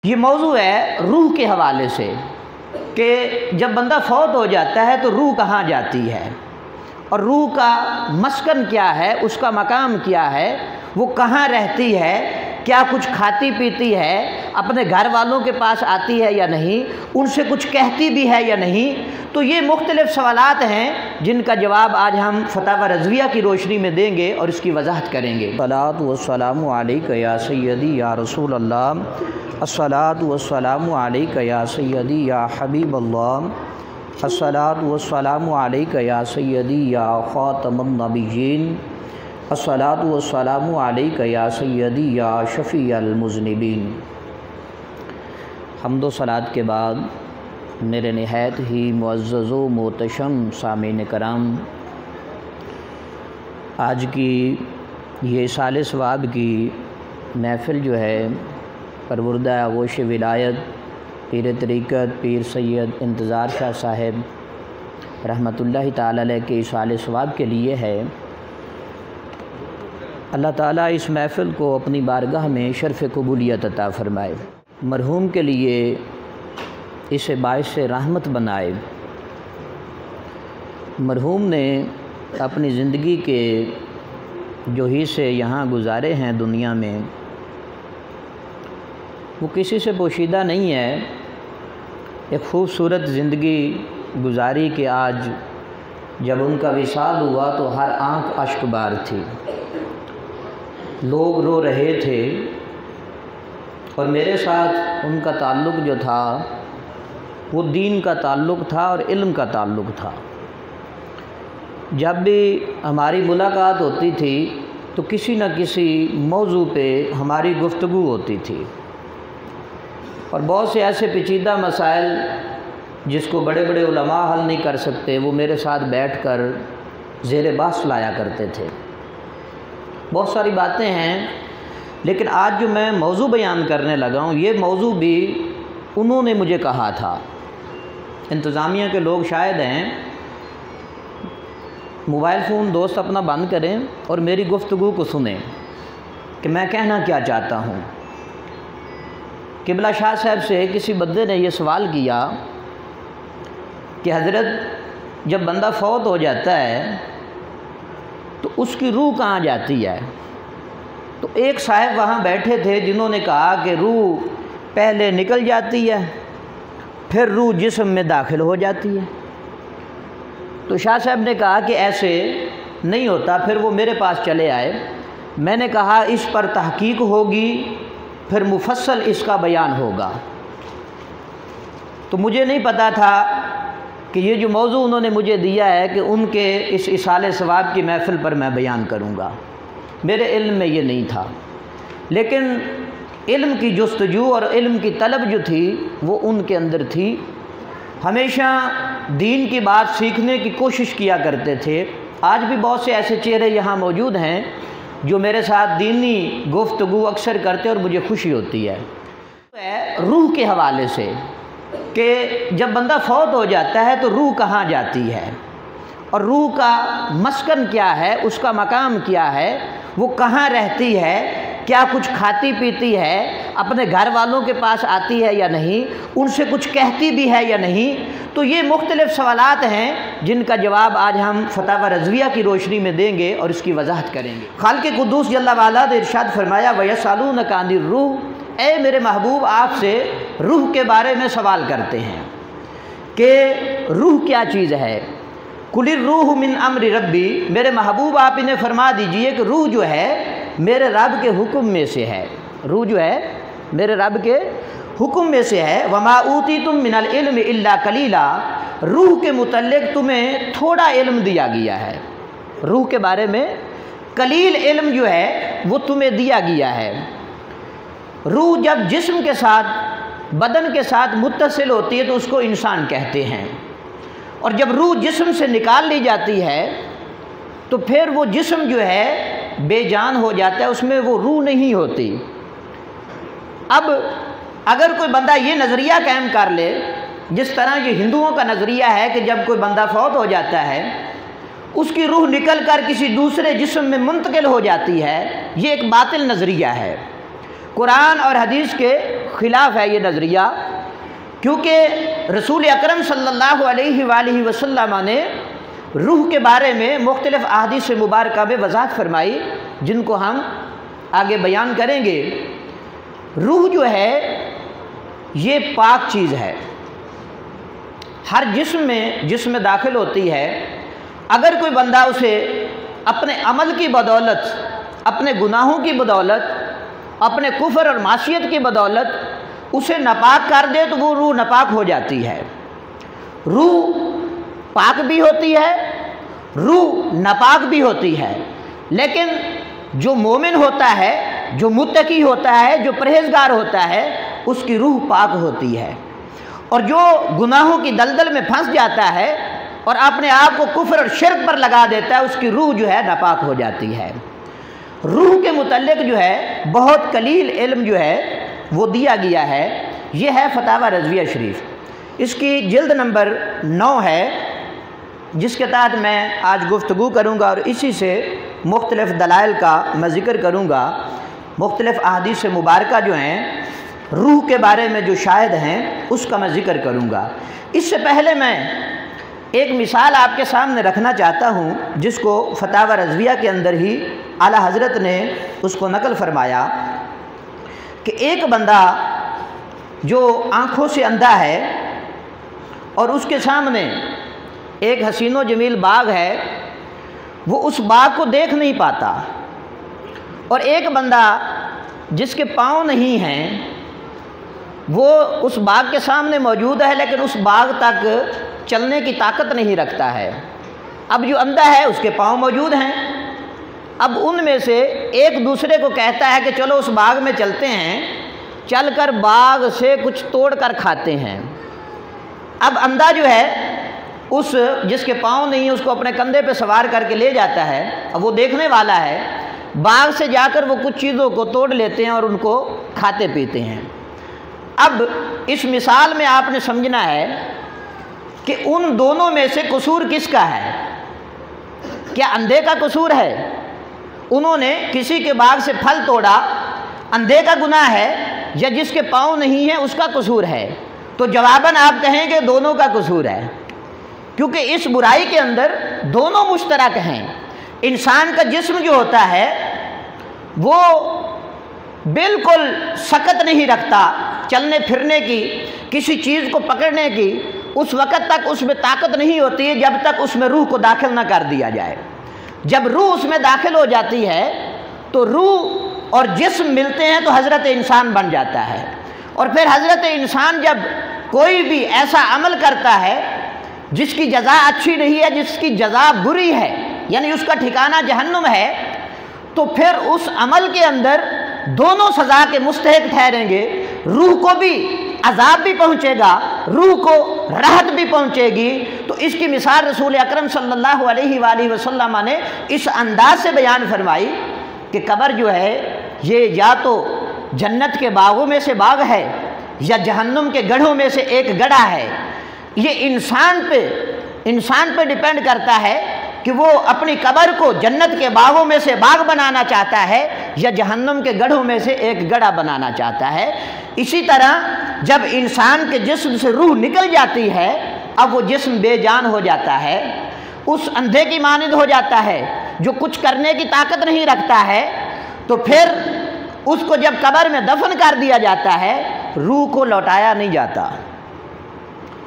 یہ موضوع ہے روح کے حوالے سے کہ جب بندہ فوت ہو جاتا ہے تو روح کہاں جاتی ہے اور روح کا مسکن کیا ہے، اس کا مقام کیا ہے، وہ کہاں رہتی ہے، کیا کچھ کھاتی پیتی ہے، اپنے گھر والوں کے پاس آتی ہے یا نہیں، ان سے کچھ کہتی بھی ہے یا نہیں۔ تو یہ مختلف سوالات ہیں جن کا جواب آج ہم فتاوی رضویہ کی روشنی میں دیں گے اور اس کی وضاحت کریں گے۔ الصلاۃ والسلام علیک یا سیدی یا رسول اللہ، الصلاۃ والسلام علیک یا سیدی یا حبیب اللہ، الصلاۃ والسلام علیک یا سیدی یا خاتم النبیین، الصلاۃ والسلام علیک یا سیدی یا شفیع المذنبین۔ حمد و صلات کے بعد میرے نہایت ہی معزز و محتشم سامعین کرام، آج کی یہ اِیصال ثواب کی محفل جو ہے پروردہ آغوش ولایت پیر طریقت پیر سید انتظار شاہ صاحب رحمۃ اللہ تعالی علیہ کے اِیصال ثواب کے لیے ہے۔ اللہ تعالیٰ اس محفل کو اپنی بارگاہ میں شرف قبولیت عطا فرمائے، مرحوم کے لیے اسے باعث رحمت بنائے۔ مرحوم نے اپنی زندگی کے جو حصے یہاں گزارے ہیں دنیا میں، وہ کسی سے پوشیدہ نہیں ہے۔ ایک خوبصورت زندگی گزاری کہ آج جب ان کا وصال ہوا تو ہر آنکھ اشک بار تھی، لوگ رو رہے تھے، اور میرے ساتھ ان کا تعلق جو تھا وہ دین کا تعلق تھا اور علم کا تعلق تھا۔ جب بھی ہماری ملاقات ہوتی تھی تو کسی نہ کسی موضوع پہ ہماری گفتگو ہوتی تھی، اور بہت سے ایسے پیچیدہ مسائل جس کو بڑے بڑے علماء حل نہیں کر سکتے وہ میرے ساتھ بیٹھ کر زیر بحث لایا کرتے تھے۔ بہت ساری باتیں ہیں، لیکن آج جو میں موضوع بیان کرنے لگا ہوں یہ موضوع بھی انہوں نے مجھے کہا تھا۔ انتظامیہ کے لوگ شاید ہیں، موبائل فون دوست اپنا بند کریں اور میری گفتگو کو سنیں کہ میں کہنا کیا چاہتا ہوں۔ قبلہ شاہ صاحب سے کسی بندے نے یہ سوال کیا کہ حضرت جب بندہ فوت ہو جاتا ہے تو اس کی روح کہاں جاتی ہے؟ تو ایک صاحب وہاں بیٹھے تھے جنہوں نے کہا کہ روح پہلے نکل جاتی ہے پھر روح جسم میں داخل ہو جاتی ہے۔ تو شاہ صاحب نے کہا کہ ایسے نہیں ہوتا، پھر وہ میرے پاس چلے آئے۔ میں نے کہا اس پر تحقیق ہوگی، پھر مفصل اس کا بیان ہوگا۔ تو مجھے نہیں پتا تھا کہ یہ جو موضوع انہوں نے مجھے دیا ہے کہ ان کے اس اِیصال ثواب کی محفل پر میں بیان کروں گا، میرے علم میں یہ نہیں تھا۔ لیکن علم کی جستجو اور علم کی طلب جو تھی وہ ان کے اندر تھی، ہمیشہ دین کی بات سیکھنے کی کوشش کیا کرتے تھے۔ آج بھی بہت سے ایسے چہرے یہاں موجود ہیں جو میرے ساتھ دینی گفتگو اکثر کرتے اور مجھے خوشی ہوتی ہے۔ روح کے حوالے سے کہ جب بندہ فوت ہو جاتا ہے تو روح کہاں جاتی ہے اور روح کا مسکن کیا ہے، اس کا مقام کیا ہے، وہ کہاں رہتی ہے، کیا کچھ کھاتی پیتی ہے، اپنے گھر والوں کے پاس آتی ہے یا نہیں، ان سے کچھ کہتی بھی ہے یا نہیں۔ تو یہ مختلف سوالات ہیں جن کا جواب آج ہم فتاوی رضویہ کی روشنی میں دیں گے اور اس کی وضاحت کریں گے۔ خالق قدوس جل وعلا نے ارشاد فرمایا وَيَسْأَلُونَكَ عَنِ الرُّوحِ، اے میرے محبوب آپ سے روح کے بارے میں سوال کرتے ہیں کہ روح کیا چیز ہے۔ قُلِ الرُّوحُ مِنْ أَمْرِ رَبِّي، میرے محبوب آپ انہیں فرما دیجئے کہ روح جو ہے میرے رب کے حکم میں سے ہے، روح جو ہے میرے رب کے حکم میں سے ہے۔ وَمَا أُوتِيتُم مِّنَ الْعِلْمِ إِلَّا قَلِيلًا، روح کے متعلق تمہیں تھوڑا علم دیا گیا ہے، روح کے بارے میں قلیل علم جو ہے وہ تمہیں دیا گیا ہے۔ روح جب جسم کے ساتھ بدن کے ساتھ متصل ہوتی ہے تو اس کو انسان کہتے ہیں، اور جب روح جسم سے نکال لی جاتی ہے تو پھر وہ جسم جو ہے بے جان ہو جاتا ہے، اس میں وہ روح نہیں ہوتی۔ اب اگر کوئی بندہ یہ نظریہ قائم کر لے جس طرح یہ ہندوؤں کا نظریہ ہے کہ جب کوئی بندہ فوت ہو جاتا ہے اس کی روح نکل کر کسی دوسرے جسم میں منتقل ہو جاتی ہے، یہ ایک باطل نظریہ ہے۔ قرآن اور حدیث کے خلاف ہے یہ نظریہ، کیونکہ رسول اکرم صلی اللہ علیہ وآلہ وسلم نے روح کے بارے میں مختلف احادیث مبارکہ میں وضاحت فرمائی، جن کو ہم آگے بیان کریں گے۔ روح جو ہے یہ پاک چیز ہے، ہر جسم میں داخل ہوتی ہے۔ اگر کوئی بندہ اسے اپنے عمل کی بدولت، اپنے گناہوں کی بدولت، اپنے کفر اور معصیت کی بدولت اسے ناپاک کر دے تو وہ روح ناپاک ہو جاتی ہے۔ روح پاک بھی ہوتی ہے، روح ناپاک بھی ہوتی ہے، لیکن جو مومن ہوتا ہے، جو متقی ہوتا ہے، جو پرہیزگار ہوتا ہے، اس کی روح پاک ہوتی ہے، اور جو گناہوں کی دلدل میں پھنس جاتا ہے اور اپنے آپ کو کفر اور شرک پر لگا دیتا ہے، اس کی روح جو ہے ناپاک ہو جاتی ہے۔ روح کے متعلق جو ہے بہت قلیل علم جو ہے وہ دیا گیا ہے۔ یہ ہے فتاوی رضویہ شریف، اس کی جلد نمبر 9 ہے، جس کے تحت میں آج گفتگو کروں گا، اور اسی سے مختلف دلائل کا میں ذکر کروں گا۔ مختلف احادیث مبارکہ جو ہیں روح کے بارے میں جو شاہد ہیں اس کا میں ذکر کروں گا۔ اس سے پہلے میں ایک مثال آپ کے سامنے رکھنا چاہتا ہوں، جس کو فتاوی رضویہ کے اندر ہی اعلیٰ حضرت نے اس کو نقل فرمایا، کہ ایک بندہ جو آنکھوں سے اندھا ہے اور اس کے سامنے ایک حسین و جمیل باغ ہے، وہ اس باغ کو دیکھ نہیں پاتا، اور ایک بندہ جس کے پاؤں نہیں ہیں وہ اس باغ کے سامنے موجود ہے، لیکن اس باغ تک چلنے کی طاقت نہیں رکھتا ہے۔ اب جو اندھا ہے اس کے پاؤں موجود ہیں، اب ان میں سے ایک دوسرے کو کہتا ہے کہ چلو اس باغ میں چلتے ہیں، چل کر باغ سے کچھ توڑ کر کھاتے ہیں۔ اب اندھا جو ہے اس جس کے پاؤں نہیں اس کو اپنے کندھے پہ سوار کر کے لے جاتا ہے، اب وہ دیکھنے والا ہے، باغ سے جا کر وہ کچھ چیزوں کو توڑ لیتے ہیں اور ان کو کھاتے پیتے ہیں۔ اب اس مثال میں آپ نے سمجھنا ہے کہ ان دونوں میں سے قصور کس کا ہے؟ کیا اندھے کا قصور ہے؟ انہوں نے کسی کے باغ سے پھل توڑا، اندھے کا گناہ ہے، یا جس کے پاؤں نہیں ہیں اس کا قصور ہے؟ تو جواباً آپ کہیں کہ دونوں کا قصور ہے، کیونکہ اس برائی کے اندر دونوں مشترک ہیں۔ انسان کا جسم جو ہوتا ہے وہ بالکل سکت نہیں رکھتا چلنے پھرنے کی، کسی چیز کو پکڑنے کی، اس وقت تک اس میں طاقت نہیں ہوتی ہے جب تک اس میں روح کو داخل نہ کر دیا جائے۔ جب روح اس میں داخل ہو جاتی ہے تو روح اور جسم ملتے ہیں تو حضرت انسان بن جاتا ہے، اور پھر حضرت انسان جب کوئی بھی ایسا عمل کرتا ہے جس کی جزا اچھی نہیں ہے، جس کی جزا بری ہے، یعنی اس کا ٹھکانہ جہنم ہے، تو پھر اس عمل کے اندر دونوں سزا کے مستحق ٹھہریں گے۔ روح کو بھی عذاب بھی پہنچے گا، روح کو راحت بھی پہنچے گی۔ تو اس کی مثال رسول اکرم صلی اللہ علیہ وآلہ وسلم نے اس انداز سے بیان فرمائی کہ قبر جو ہے یہ یا تو جنت کے باغوں میں سے باغ ہے یا جہنم کے گڑھوں میں سے ایک گڑھا ہے۔ یہ انسان پہ ڈیپینڈ کرتا ہے کہ وہ اپنی قبر کو جنت کے باغوں میں سے باغ بنانا چاہتا ہے یا جہنم کے گڑھوں میں سے ایک گڑھا بنانا چاہتا ہے۔ اسی طرح جب انسان کے جسم سے روح نکل جاتی ہے، اب وہ جسم بے جان ہو جاتا ہے، اس اندھے کی مانند ہو جاتا ہے جو کچھ کرنے کی طاقت نہیں رکھتا ہے۔ تو پھر اس کو جب قبر میں دفن کر دیا جاتا ہے، روح کو لوٹایا نہیں جاتا،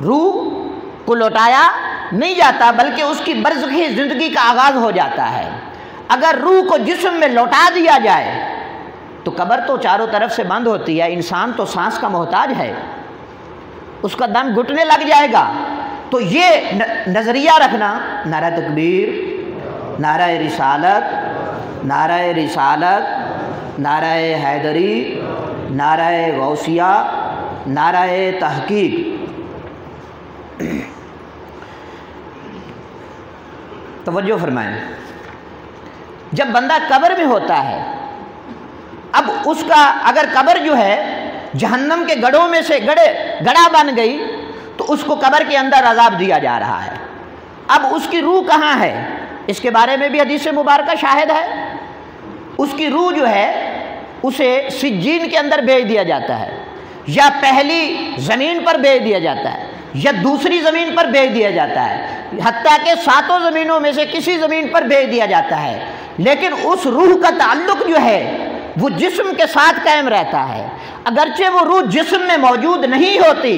روح کو لوٹایا نہیں جاتا، بلکہ اس کی برزخی زندگی کا آغاز ہو جاتا ہے۔ اگر روح کو جسم میں لوٹا دیا جائے تو قبر تو چاروں طرف سے بند ہوتی ہے، انسان تو سانس کا محتاج ہے، اس کا دم گھٹنے لگ جائے گا۔ تو یہ نظریہ رکھنا، نعرہ تکبیر، نعرہ رسالت، نعرہ رسالت، نعرہ حیدری، نعرہ غوثیہ، نعرہ تحقیق۔ توجہ فرمائیں، جب بندہ قبر میں ہوتا ہے، اب اس کا اگر قبر جو ہے جہنم کے گڑھوں میں سے گڑھا بن گئی تو اس کو قبر کے اندر عذاب دیا جا رہا ہے۔ اب اس کی روح کہاں ہے؟ اس کے بارے میں بھی حدیث مبارکہ شاہد ہے۔ اس کی روح جو ہے اسے سجین کے اندر بھیج دیا جاتا ہے۔ یا پہلی زمین پر بھیج دیا جاتا ہے یا دوسری زمین پر بھیج دیا جاتا ہے، حتیٰ کہ 7 زمینوں میں سے کسی زمین پر بھیج دیا جاتا ہے، لیکن اس روح کا تعلق جو ہے وہ جسم کے ساتھ قائم رہتا ہے۔ اگرچہ وہ روح جسم میں موجود نہیں ہوتی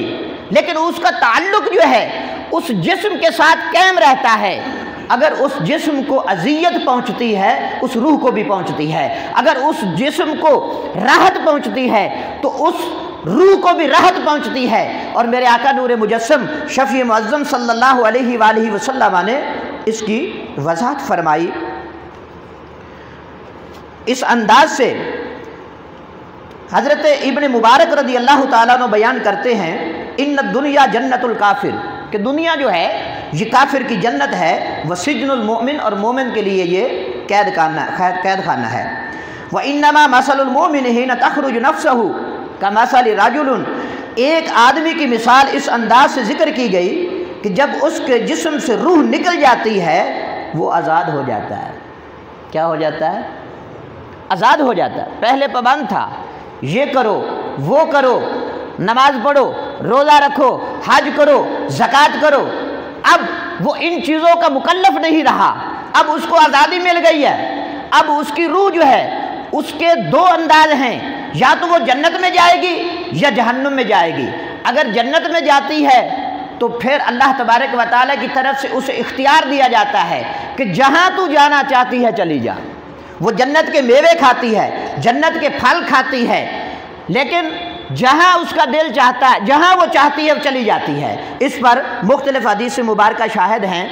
لیکن اس کا تعلق جو ہے اس جسم کے ساتھ قائم رہتا ہے۔ اگر اس جسم کو اذیت پہنچتی ہے اس روح کو بھی پہنچتی ہے، اگر اس جسم کو راحت پہنچتی ہے تو اس روح کو بھی راحت پہنچتی ہے۔ اور میرے آقا نور مجسم شفیع معظم صلی اللہ علیہ وآلہ وسلم نے اس کی وضاحت فرمائی اس انداز سے۔ حضرت ابن مبارک رضی اللہ تعالیٰ عنہ بیان کرتے ہیں ان الدنیا جنت الکافر، کہ دنیا جو ہے یہ کافر کی جنت ہے، وسجن المؤمن، اور مومن کے لیے یہ قید خانہ ہے۔ وَإِنَّمَا مَثَلُ الْمُؤْمِنِ حِينَ تَخْرُجُ نَفْسَهُ كَمَثَلِ رَجُلٍ، ایک آدمی کی مثال اس انداز سے ذکر کی گئی کہ جب اس کے جسم سے روح نکل جاتی ہے وہ آزاد ہو جاتا ہے۔ کیا ہو جاتا ہے؟ آزاد ہو جاتا ہے۔ پہلے پابند تھا، یہ کرو وہ کرو، نماز پڑھو، روزہ رکھو، حج کرو، زکوٰۃ کرو، اب وہ ان چیزوں کا مکلف نہیں رہا، اب اس کو آزادی مل گئی ہے۔ اب اس کی روح جو ہے اس کے 2 انداز ہیں، یا تو وہ جنت میں جائے گی یا جہنم میں جائے گی۔ اگر جنت میں جاتی ہے تو پھر اللہ تبارک و تعالیٰ کی طرف سے اسے اختیار دیا جاتا ہے کہ جہاں تو جانا چاہتی ہے چلی جا۔ وہ جنت کے میوے کھاتی ہے، جنت کے پھل کھاتی ہے، لیکن جہاں اس کا دل چاہتا ہے، جہاں وہ چاہتی ہے وہ چلی جاتی ہے۔ اس پر مختلف حدیث مبارکہ شاہد ہیں۔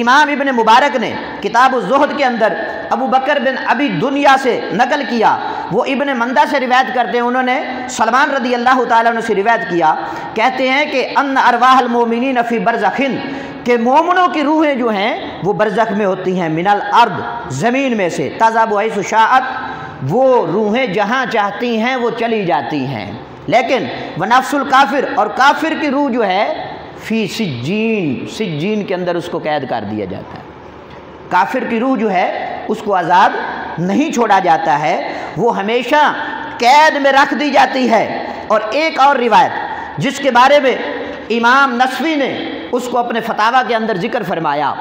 امام ابن مبارک نے کتاب الزہد کے اندر ابو بکر بن ابی دنیا سے نقل کیا، وہ ابن مندہ سے روایت کرتے ہیں، انہوں نے سلمان رضی اللہ تعالیٰ عنہ سے روایت کیا، کہتے ہیں کہ ان ارواح المومنین فی برزخ، کہ مومنوں کی روحیں جو ہیں وہ برزخ میں ہوتی ہیں، من الارض، زمین میں سے، تذهب حیث شاءت، وہ روحیں جہاں چاہتی ہیں وہ چلی جاتی ہیں۔ لیکن ونفس الکافر، اور کافر کی روح جو ہے فی سجین، سجین کے اندر اس کو قید کر دیا جاتا ہے۔ کافر کی روح جو ہے اس کو آزاد نہیں چھوڑا جاتا ہے، وہ ہمیشہ قید میں رکھ دی جاتی ہے۔ اور ایک اور روایت جس کے بارے میں امام نصفی نے اس کو اپنے فتاویٰ کے اندر ذکر فرمایا،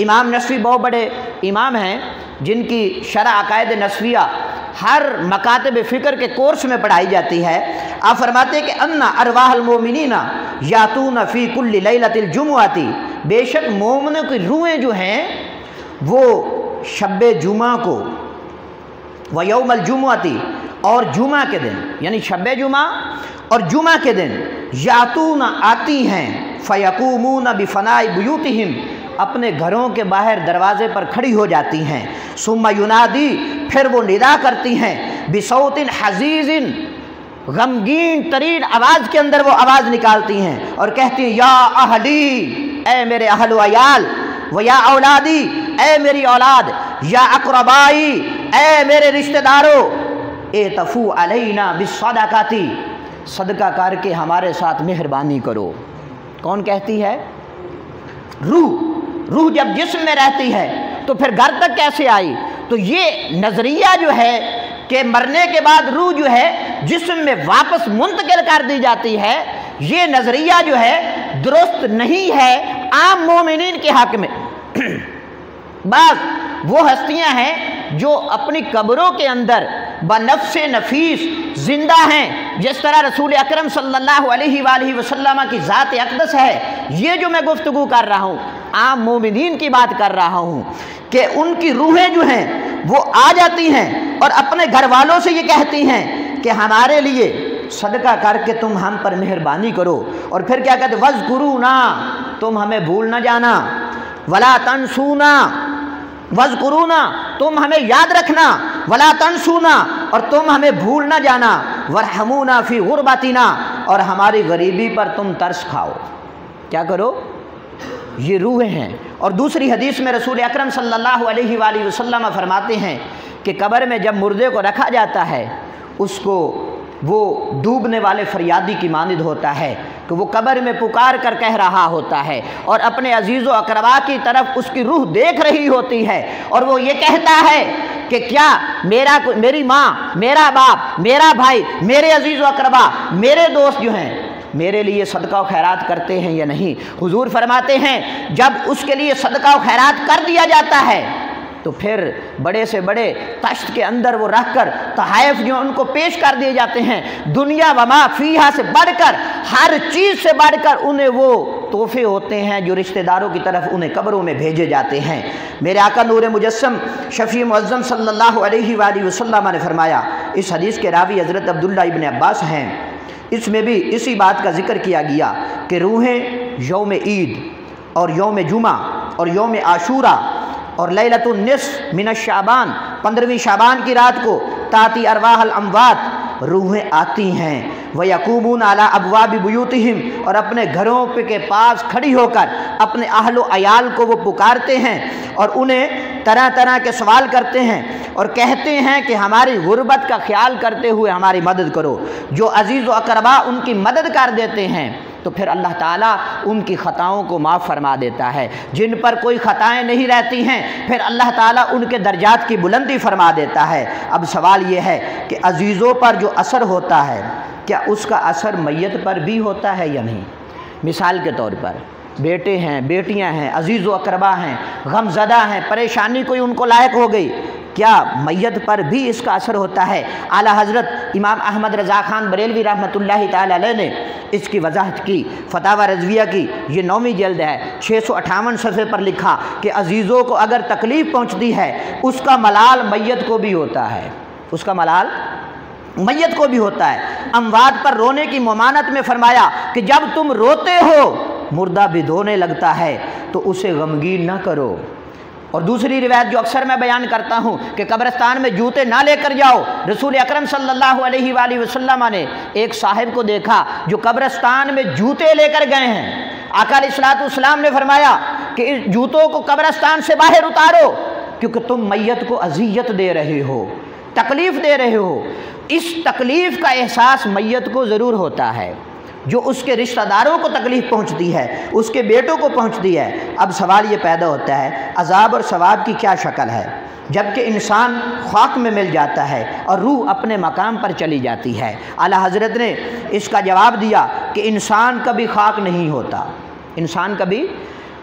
امام نصفی بہت بڑے امام ہیں جن کی شرح عقائد نصفیہ ہر مکاتب فکر کے کورس میں پڑھائی جاتی ہے۔ آپ فرماتے ہیں کہ ان ارواح المومنین یاتون فی کل لیلۃ الجمعۃ، بے شک مومنوں کی روحیں جو ہیں وہ شب جمعہ کو، و یوم الجمعۃ، اور جمعہ کے دن، یعنی شب جمعہ اور جمعہ کے دن، یاتون آتی ہیں، فیقومون بفناء بیوتہم، اپنے گھروں کے باہر دروازے پر کھڑی ہو جاتی ہیں، ثم ینادی، پھر وہ ندا کرتی ہیں، بصوت حزیز، غمگین ترین آواز کے اندر وہ آواز نکالتی ہیں اور کہتی ہیں یا اہلی، اے میرے اہل و عیال، و یا اولادی، اے میری اولاد، یا اقربائی، اے میرے رشتہ داروں، ائتفوا علینا بالصدقۃ، صدقہ کر کے ہمارے ساتھ مہربانی کرو۔ کون کہتی ہے؟ روح جب جسم میں رہتی ہے تو پھر گھر تک کیسے آئی؟ تو یہ نظریہ جو ہے کہ مرنے کے بعد روح جو ہے جسم میں واپس منتقل کر دی جاتی ہے، یہ نظریہ جو ہے درست نہیں ہے عام مومنین کے حق میں۔ بعض وہ ہستیاں ہیں جو اپنی قبروں کے اندر بنفس نفیس زندہ ہیں، جس طرح رسول اکرم صلی اللہ علیہ وآلہ وسلم کی ذات اقدس ہے۔ یہ جو میں گفتگو کر رہا ہوں عام مومنین کی بات کر رہا ہوں کہ ان کی روحیں جو ہیں وہ آ جاتی ہیں اور اپنے گھر والوں سے یہ کہتی ہیں کہ ہمارے لیے صدقہ کر کے تم ہم پر مہربانی کرو۔ اور پھر کیا کہتے ہیں؟ وَاذْكُرُونَا، تم ہمیں بھول نہ جانا، وَلَا تَنْسُونَا، وَاذْكُرُونَا، تم ہمیں یاد رکھنا، وَلَا تَنْسُونَا، اور تم ہمیں بھول نہ جانا، وَارْحَمُونَا فِي غُرْبَتِنَا، اور ہماری غریبی پر تم ترس کھاؤ۔ کیا کرو؟ یہ روحیں ہیں۔ اور دوسری حدیث میں رسول اکرم صلی اللہ علیہ وآلہ وسلم فرماتے ہیں کہ قبر میں جب مردے کو رکھا جاتا ہے اس کو وہ ڈوبنے والے فریادی کی مانند ہوتا ہے کہ وہ قبر میں پکار کر کہہ رہا ہوتا ہے اور اپنے عزیز و اقربا کی طرف اس کی روح دیکھ رہی ہوتی ہے اور وہ یہ کہتا ہے کہ کیا میری ماں، میرا باپ، میرا بھائی، میرے عزیز و اقربا، میرے دوست جو ہیں میرے لیے صدقہ و خیرات کرتے ہیں یا نہیں؟ حضور فرماتے ہیں جب اس کے لیے صدقہ و خیرات کر دیا جاتا ہے تو پھر بڑے سے بڑے تشت کے اندر وہ رکھ کر تحائف جو ان کو پیش کر دیے جاتے ہیں، دنیا وما فیہا سے بڑھ کر، ہر چیز سے بڑھ کر انہیں وہ تحفے ہوتے ہیں جو رشتہ داروں کی طرف انہیں قبروں میں بھیجے جاتے ہیں۔ میرے آقا نور مجسم شفیع معظم صلی اللہ علیہ وآلہ وسلم نے فرمایا، اس حدیث کے راوی حضرت عبداللہ ابن عباس ہیں، اس میں بھی اسی بات کا ذکر کیا گیا کہ روحیں یوم عید اور یوم جمعہ اور یوم عاشورہ اور لیلۃ النصف من الشعبان، 15ویں شعبان کی رات کو تاتی ارواح الاموات، روحیں آتی ہیں، وَيَقُومُونَ عَلَىٰ أَبْوَابِ بُيُوتِهِمْ، اور اپنے گھروں کے پاس کھڑی ہو کر اپنے اہل و عیال کو وہ پکارتے ہیں اور انہیں طرح طرح کے سوال کرتے ہیں اور کہتے ہیں کہ ہماری غربت کا خیال کرتے ہوئے ہماری مدد کرو۔ جو عزیز و اقربا ان کی مدد کر دیتے ہیں تو پھر اللہ تعالیٰ ان کی خطاؤں کو معاف فرما دیتا ہے، جن پر کوئی خطائیں نہیں رہتی ہیں پھر اللہ تعالیٰ ان کے درجات کی بلندی فرما دیتا ہے۔ اب سوال یہ ہے کہ عزیزوں پر جو اثر ہوتا ہے کیا اس کا اثر میت پر بھی ہوتا ہے یا نہیں؟ مثال کے طور پر بیٹے ہیں، بیٹیاں ہیں، عزیز و اقربا ہیں، غم زدہ ہیں، پریشانی کوئی ان کو لاحق ہو گئی، کیا میت پر بھی اس کا اثر ہوتا ہے؟ اعلیٰ حضرت امام احمد رضا خان بریلوی رحمۃ اللہ تعالی علیہ نے اس کی وضاحت کی، فتاوی رضویہ کی، یہ 9ویں جلد ہے، 658 صفحے پر لکھا کہ عزیزوں کو اگر تکلیف پہنچتی ہے اس کا ملال میت کو بھی ہوتا ہے، اس کا ملال میت کو بھی ہوتا ہے۔ اموات پر رونے کی ممانعت میں فرمایا کہ جب تم روتے ہو مردہ بھی دھونے لگتا ہے تو اسے غمگین نہ کرو۔ اور دوسری روایت جو اکثر میں بیان کرتا ہوں کہ قبرستان میں جوتے نہ لے کر جاؤ، رسول اکرم صلی اللہ علیہ وآلہ وسلم نے ایک صاحب کو دیکھا جو قبرستان میں جوتے لے کر گئے ہیں، آقا علیہ الصلوۃ والسلام نے فرمایا کہ اس جوتوں کو قبرستان سے باہر اتارو کیونکہ تم میت کو اذیت دے رہے ہو، تکلیف دے رہے ہو۔ اس تکلیف کا احساس میت کو ضرور ہوتا ہے، جو اس کے رشتہ داروں کو تکلیف پہنچتی ہے اس کے بیٹوں کو پہنچتی ہے۔ اب سوال یہ پیدا ہوتا ہے عذاب اور ثواب کی کیا شکل ہے؟ جبکہ انسان خاک میں مل جاتا ہے اور روح اپنے مقام پر چلی جاتی ہے۔ اعلیٰ حضرت نے اس کا جواب دیا کہ انسان کبھی خاک نہیں ہوتا، انسان کبھی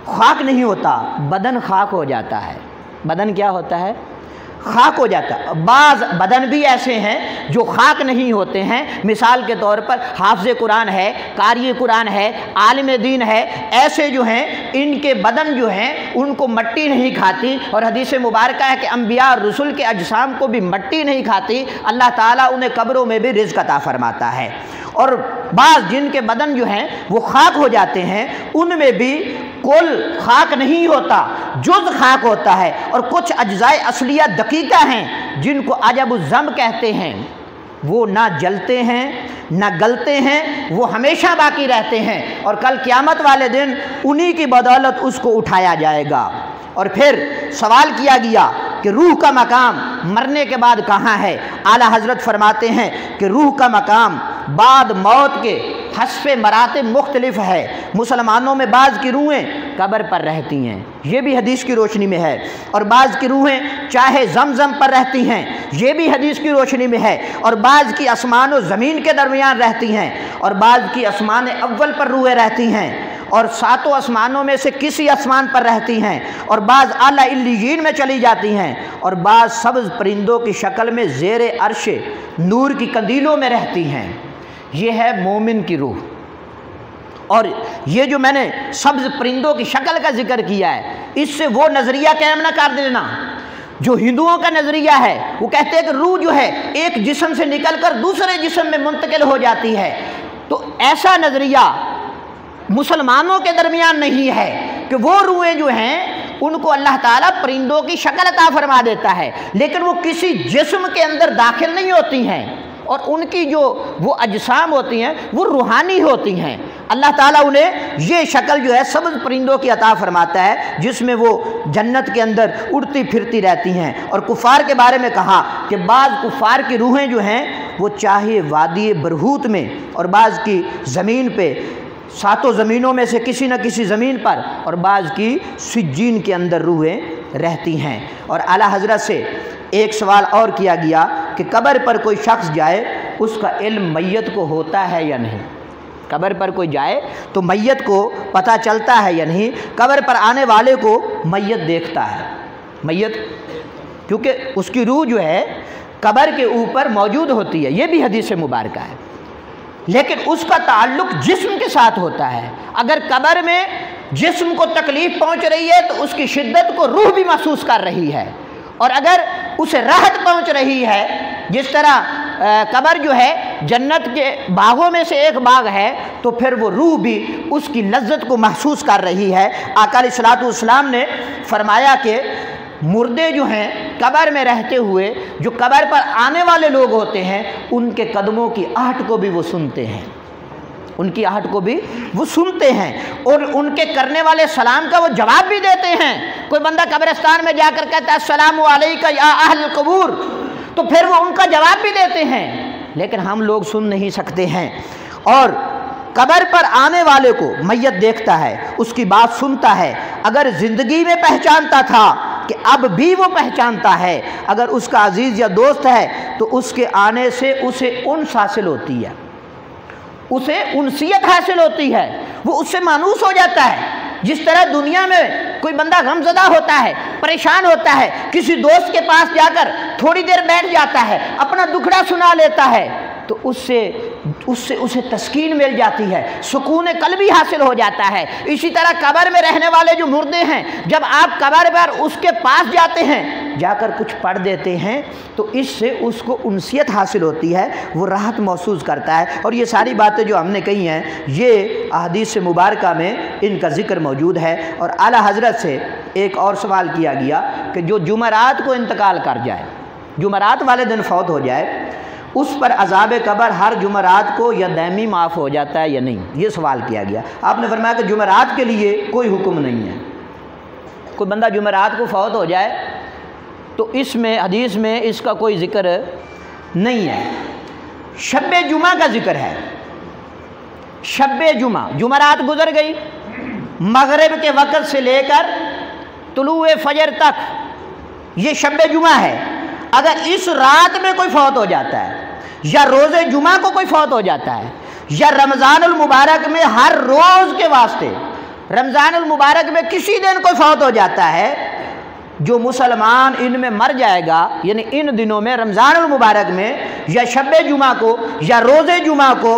خاک نہیں ہوتا، بدن خاک ہو جاتا ہے۔ بدن کیا ہوتا ہے؟ خاک ہو جاتا ہے۔ بعض بدن بھی ایسے ہیں جو خاک نہیں ہوتے ہیں، مثال کے طور پر حافظ قرآن ہے، قاری قرآن ہے، عالم دین ہے، ایسے جو ہیں ان کے بدن جو ہیں ان کو مٹی نہیں کھاتی، اور حدیث مبارکہ ہے کہ انبیاء اور رسول کے اجسام کو بھی مٹی نہیں کھاتی، اللہ تعالیٰ انہیں قبروں میں بھی رزق عطا فرماتا ہے۔ اور بعض جن کے بدن جو ہیں وہ خاک ہو جاتے ہیں ان میں بھی کل خاک نہیں ہوتا، جز خاک ہوتا ہے، اور کچھ اجزائے اصلیہ دقیقہ ہیں جن کو عجب الذم کہتے ہیں، وہ نہ جلتے ہیں نہ گلتے ہیں، وہ ہمیشہ باقی رہتے ہیں، اور کل قیامت والے دن انہی کی بدولت اس کو اٹھایا جائے گا۔ اور پھر سوال کیا گیا کہ روح کا مقام مرنے کے بعد کہاں ہے؟ اعلیٰ حضرت فرماتے ہیں کہ روح کا مقام بعد موت کے حسب مراتب مختلف ہے۔ مسلمانوں میں بعض کی روحیں قبر پر رہتی ہیں، یہ بھی حدیث کی روشنی میں ہے، اور بعض کی روحیں چاہے زمزم پر رہتی ہیں، یہ بھی حدیث کی روشنی میں ہے، اور بعض کی آسمان و زمین کے درمیان رہتی ہیں، اور بعض کی آسمان اول پر روحیں رہتی ہیں، اور 7 آسمانوں میں سے کسی آسمان پر رہتی ہیں، اور بعض اعلیٰ علیین میں چلی جاتی ہیں، اور بعض سبز پرندوں کی شکل میں زیر عرش نور کی کندیلوں میں رہتی ہیں۔ یہ ہے مومن کی روح۔ اور یہ جو میں نے سبز پرندوں کی شکل کا ذکر کیا ہے، اس سے وہ نظریہ قائم نہ کر دینا جو ہندوؤں کا نظریہ ہے، وہ کہتے ہیں کہ روح جو ہے ایک جسم سے نکل کر دوسرے جسم میں منتقل ہو جاتی ہے، تو ایسا نظریہ مسلمانوں کے درمیان نہیں ہے کہ وہ روحیں جو ہیں ان کو اللہ تعالیٰ پرندوں کی شکل عطا فرما دیتا ہے، لیکن وہ کسی جسم کے اندر داخل نہیں ہوتی ہیں، اور ان کی جو وہ اجسام ہوتی ہیں وہ روحانی ہوتی ہیں۔ اللہ تعالیٰ انہیں یہ شکل جو ہے سبز پرندوں کی عطا فرماتا ہے جس میں وہ جنت کے اندر اڑتی پھرتی رہتی ہیں۔ اور کفار کے بارے میں کہا کہ بعض کفار کی روحیں جو ہیں وہ چاہے وادی برہوت میں اور بعض کی زمین پہ، 7 زمینوں میں سے کسی نہ کسی زمین پر، اور بعض کی سجین کے اندر روحیں رہتی ہیں۔ اور اعلیٰ حضرت سے ایک سوال اور کیا گیا کہ قبر پر کوئی شخص جائے اس کا علم میت کو ہوتا ہے یا نہیں؟ قبر پر کوئی جائے تو میت کو پتہ چلتا ہے یا نہیں؟ قبر پر آنے والے کو میت دیکھتا ہے، میت کیونکہ اس کی روح جو ہے قبر کے اوپر موجود ہوتی ہے، یہ بھی حدیث مبارکہ ہے، لیکن اس کا تعلق جسم کے ساتھ ہوتا ہے۔ اگر قبر میں جسم کو تکلیف پہنچ رہی ہے تو اس کی شدت کو روح بھی محسوس کر رہی ہے، اور اگر اسے راحت پہنچ رہی ہے، جس طرح قبر جو ہے جنت کے باغوں میں سے ایک باغ ہے، تو پھر وہ روح بھی اس کی لذت کو محسوس کر رہی ہے۔ آقا علیہ الصلوۃ والسلام نے فرمایا کہ مردے جو ہیں قبر میں رہتے ہوئے جو قبر پر آنے والے لوگ ہوتے ہیں ان کے قدموں کی آہٹ کو بھی وہ سنتے ہیں، ان کی آہٹ کو بھی وہ سنتے ہیں، اور ان کے کرنے والے سلام کا وہ جواب بھی دیتے ہیں۔ کوئی بندہ قبرستان میں جا کر کہتا ہے السلام علیکم یا اہل القبور، تو پھر وہ ان کا جواب بھی دیتے ہیں، لیکن ہم لوگ سن نہیں سکتے ہیں۔ اور قبر پر آنے والے کو میت دیکھتا ہے، اس کی بات سنتا ہے، اگر زندگی میں پہچانتا تھا کہ اب بھی وہ پہچانتا ہے، اگر اس کا عزیز یا دوست ہے تو اس کے آنے سے اسے انس حاصل ہوتی ہے، اسے انسیت حاصل ہوتی ہے، وہ اس سے مانوس ہو جاتا ہے۔ جس طرح دنیا میں کوئی بندہ غم زدہ ہوتا ہے، پریشان ہوتا ہے، کسی دوست کے پاس جا کر تھوڑی دیر بیٹھ جاتا ہے، اپنا دکھڑا سنا لیتا ہے، تو اس سے اسے تسکین مل جاتی ہے، سکون قلبی حاصل ہو جاتا ہے۔ اسی طرح قبر میں رہنے والے جو مردے ہیں، جب آپ قبر پر اس کے پاس جاتے ہیں، جا کر کچھ پڑھ دیتے ہیں، تو اس سے اس کو انسیت حاصل ہوتی ہے، وہ راحت محسوس کرتا ہے۔ اور یہ ساری باتیں جو ہم نے کہی ہیں یہ احادیث مبارکہ میں ان کا ذکر موجود ہے۔ اور اعلیٰ حضرت سے ایک اور سوال کیا گیا کہ جو جمعرات کو انتقال کر جائے، جمعرات والے دن فوت ہو جائے، اس پر عذاب قبر ہر جمعرات کو یا دائمی معاف ہو جاتا ہے یا نہیں؟ یہ سوال کیا گیا۔ آپ نے فرمایا کہ جمعرات کے لیے کوئی حکم نہیں ہے۔ کوئی بندہ جمعرات کو فوت ہو جائے تو اس میں حدیث میں اس کا کوئی ذکر نہیں ہے۔ شب جمعہ کا ذکر ہے، شب جمعہ، جمعرات گزر گئی، مغرب کے وقت سے لے کر طلوع فجر تک یہ شب جمعہ ہے۔ اگر اس رات میں کوئی فوت ہو جاتا ہے، یا روز جمعہ کو کوئی فوت ہو جاتا ہے، یا رمضان المبارک میں ہر روز کے واسطے رمضان المبارک میں کسی دن کوئی فوت ہو جاتا ہے، جو مسلمان ان میں مر جائے گا، یعنی ان دنوں میں رمضان المبارک میں یا شب جمعہ کو یا روز جمعہ کو،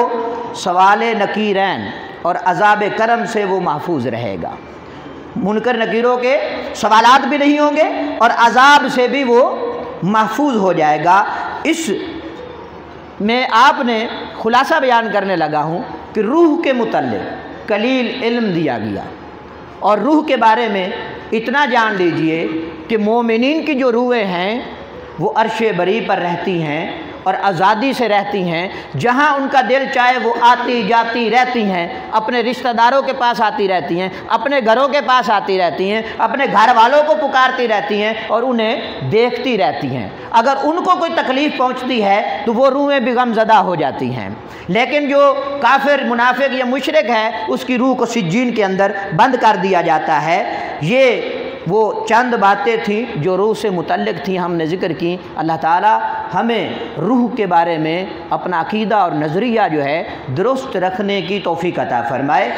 سوال نکیرین اور عذاب کرم سے وہ محفوظ رہے گا۔ منکر نکیروں کے سوالات بھی نہیں ہوں گے اور عذاب سے بھی وہ محفوظ ہو جائے گا۔ اس میں آپ نے خلاصہ بیان کرنے لگا ہوں کہ روح کے متعلق قلیل علم دیا گیا، اور روح کے بارے میں اتنا جان لیجئے کہ مومنین کی جو روحیں ہیں وہ عرش بری پر رہتی ہیں اور آزادی سے رہتی ہیں، جہاں ان کا دل چاہے وہ آتی جاتی رہتی ہیں، اپنے رشتہ داروں کے پاس آتی رہتی ہیں، اپنے گھروں کے پاس آتی رہتی ہیں، اپنے گھر والوں کو پکارتی رہتی ہیں اور انہیں دیکھتی رہتی ہیں۔ اگر ان کو کوئی تکلیف پہنچتی ہے تو وہ روحیں بھی غم زدہ ہو جاتی ہیں، لیکن جو کافر، منافق یا مشرک ہے اس کی روح کو سجین کے اندر بند کر دیا جاتا ہے۔ یہ وہ چند باتیں تھیں جو روح سے متعلق تھیں، ہم نے ذکر کی۔ اللہ تعالی ہمیں روح کے بارے میں اپنا عقیدہ اور نظریہ جو ہے درست رکھنے کی توفیق عطا فرمائے۔